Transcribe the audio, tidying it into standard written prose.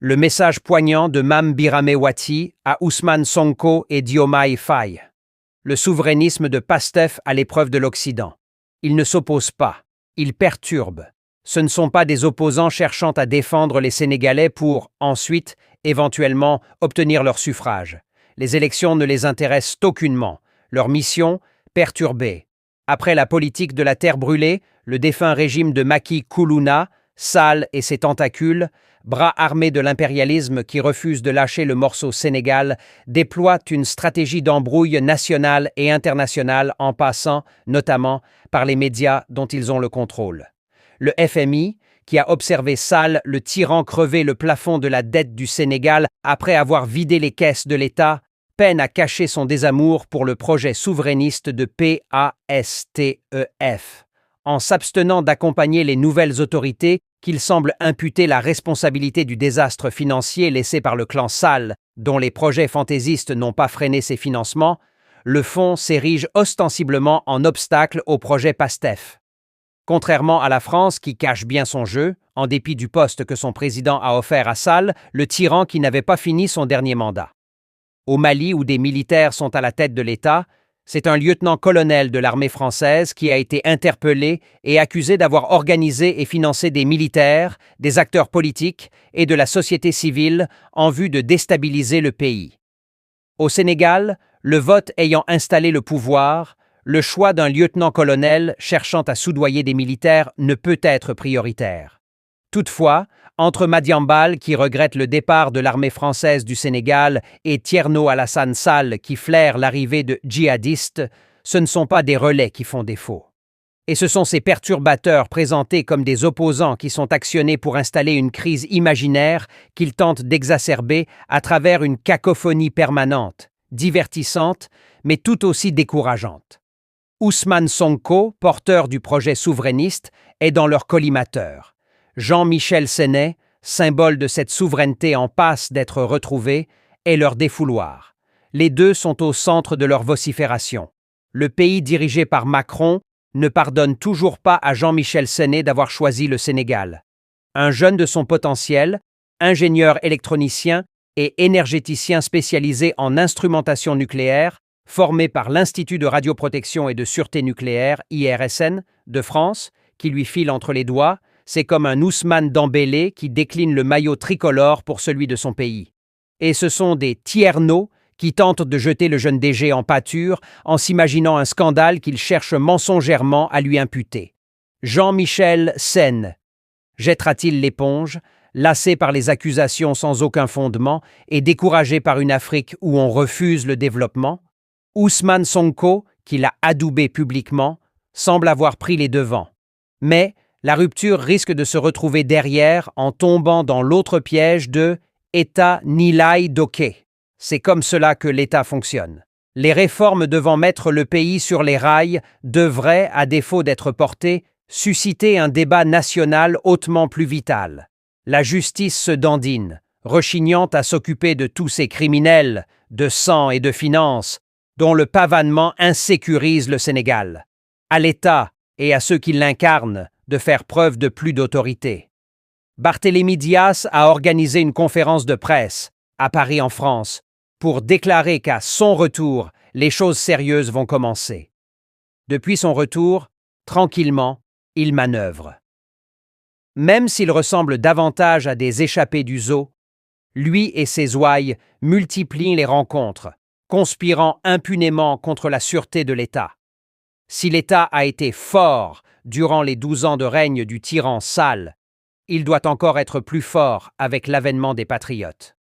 Le message poignant de Mame Birame Wathie à Ousmane Sonko et Diomaye Faye. Le souverainisme de Pastef à l'épreuve de l'Occident. Il ne s'oppose pas, il perturbe. Ce ne sont pas des opposants cherchant à défendre les Sénégalais pour, ensuite, éventuellement, obtenir leur suffrage. Les élections ne les intéressent aucunement. Leur mission, perturber. Après la politique de la terre brûlée, le défunt régime de Macky Koulouna, Sall et ses tentacules, bras armés de l'impérialisme qui refuse de lâcher le morceau Sénégal, déploient une stratégie d'embrouille nationale et internationale en passant, notamment, par les médias dont ils ont le contrôle. Le FMI, qui a observé Sall, le tyran, crever le plafond de la dette du Sénégal après avoir vidé les caisses de l'État, peine à cacher son désamour pour le projet souverainiste de PASTEF. En s'abstenant d'accompagner les nouvelles autorités qu'il semble imputer la responsabilité du désastre financier laissé par le clan Sall, dont les projets fantaisistes n'ont pas freiné ses financements, le fonds s'érige ostensiblement en obstacle au projet PASTEF. Contrairement à la France qui cache bien son jeu, en dépit du poste que son président a offert à Sall, le tyran qui n'avait pas fini son dernier mandat. Au Mali, où des militaires sont à la tête de l'État, c'est un lieutenant-colonel de l'armée française qui a été interpellé et accusé d'avoir organisé et financé des militaires, des acteurs politiques et de la société civile en vue de déstabiliser le pays. Au Sénégal, le vote ayant installé le pouvoir, le choix d'un lieutenant-colonel cherchant à soudoyer des militaires ne peut être prioritaire. Toutefois, entre Madiambal, qui regrette le départ de l'armée française du Sénégal, et Thierno Alassane Sall, qui flaire l'arrivée de djihadistes, ce ne sont pas des relais qui font défaut. Et ce sont ces perturbateurs présentés comme des opposants qui sont actionnés pour installer une crise imaginaire qu'ils tentent d'exacerber à travers une cacophonie permanente, divertissante, mais tout aussi décourageante. Ousmane Sonko, porteur du projet souverainiste, est dans leur collimateur. Jean-Michel Seynet, symbole de cette souveraineté en passe d'être retrouvée, est leur défouloir. Les deux sont au centre de leur vocifération. Le pays dirigé par Macron ne pardonne toujours pas à Jean-Michel Seynet d'avoir choisi le Sénégal. Un jeune de son potentiel, ingénieur électronicien et énergéticien spécialisé en instrumentation nucléaire, formé par l'Institut de radioprotection et de sûreté nucléaire, IRSN, de France, qui lui file entre les doigts, c'est comme un Ousmane Dembélé qui décline le maillot tricolore pour celui de son pays. Et ce sont des tiernos qui tentent de jeter le jeune DG en pâture en s'imaginant un scandale qu'ils cherchent mensongèrement à lui imputer. Jean-Michel Seynet jettera-t-il l'éponge, lassé par les accusations sans aucun fondement et découragé par une Afrique où on refuse le développement? Ousmane Sonko, qui l'a adoubé publiquement, semble avoir pris les devants. Mais la rupture risque de se retrouver derrière en tombant dans l'autre piège de « État nilai doke ». C'est comme cela que l'État fonctionne. Les réformes devant mettre le pays sur les rails devraient, à défaut d'être portées, susciter un débat national hautement plus vital. La justice se dandine, rechignant à s'occuper de tous ces criminels, de sang et de finances, dont le pavanement insécurise le Sénégal. À l'État et à ceux qui l'incarnent de faire preuve de plus d'autorité. Barthélémy Dias a organisé une conférence de presse, à Paris en France, pour déclarer qu'à son retour, les choses sérieuses vont commencer. Depuis son retour, tranquillement, il manœuvre. Même s'il ressemble davantage à des échappés du zoo, lui et ses ouailles multiplient les rencontres, conspirant impunément contre la sûreté de l'État. Si l'État a été fort durant les 12 ans de règne du tyran Sall, il doit encore être plus fort avec l'avènement des patriotes.